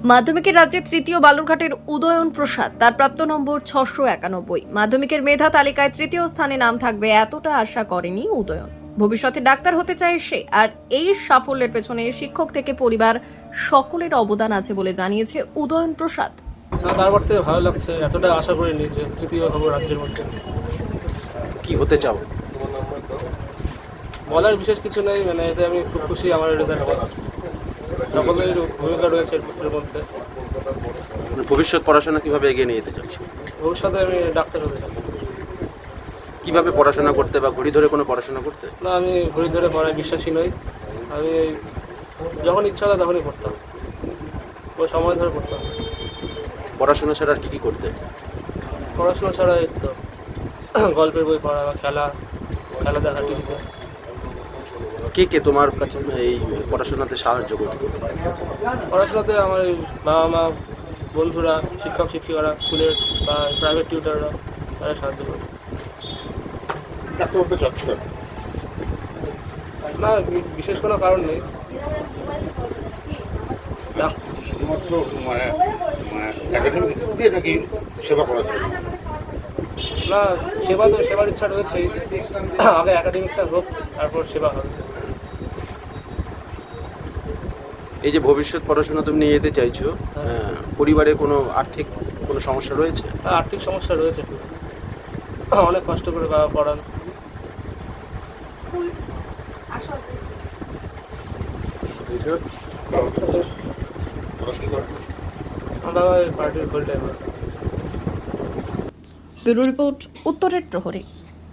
মাধ্যমিকের রাজ্যে তৃতীয় বালুরঘাটের উদয়ন প্রসাদ তার প্রাপ্ত নম্বর 691। মাধ্যমিকের মেধা তালিকায় তৃতীয় স্থানে নাম থাকবে এতটা আশা করেনি উদয়ন। ভবিষ্যতে ডাক্তার হতে চায় সে, আর এই সাফল্যের পেছনে শিক্ষক থেকে পরিবার সকলের অবদান আছে বলে জানিয়েছে উদয়ন প্রসাদ। তারপর থেকে ভালো লাগছে, এতটা আশা করিনি যে তৃতীয় হবো রাজ্যের মধ্যে। কি হতে চাও? বলার বিশেষ কিছু নেই, মানে এতে আমি খুব খুশি। আমার রেজাল্টে সকলের ভূমিকা রয়েছে এর মধ্যে। ভবিষ্যৎ পড়াশোনা কিভাবে এগিয়ে নিয়ে যেতে চাচ্ছি? ভবিষ্যতে আমি ডাক্তার হতে চাই। কিভাবে পড়াশোনা করতে বা ঘড়ি ধরে কোনো পড়াশোনা করতে? না, আমি ঘড়ি ধরে পড়ায় বিশ্বাসী নই। আমি যখন ইচ্ছা হতো তখনই পড়তাম, ওই সময় ধরে পড়তাম। পড়াশোনা ছাড়া আর কি করতে? পড়াশোনা ছাড়া এই তো গল্পের বই পড়া বা খেলা দেখা টিভিতে। কে কে তোমার কাছে এই পড়াশোনাতে সাহায্য করতো? পড়াশোনাতে আমার বাবা মা, বন্ধুরা, শিক্ষক শিক্ষিকারা, স্কুলের বা প্রাইভেট টিউটাররা, তারা সাহায্য করে। না, বিশেষ কোনো কারণ নেই। শুধুমাত্র একাডেমিক দিক দিয়ে নাকি সেবা করার জন্য? না, সেবার ইচ্ছা রয়েছেই। আগে একাডেমিকটা হোক, তারপর সেবা হবে। এই যে ভবিষ্যৎ পড়াশোনা তুমি নিয়ে যেতে চাইছো, পরিবারে কোনো আর্থিক কোনো সমস্যা রয়েছে? আর্থিক সমস্যা রয়েছে, অনেক কষ্ট করে বাবা পড়ান। আমার বাবা পার্টির গোল টাইম। ব্যুরো রিপোর্ট, উত্তরের প্রহরী।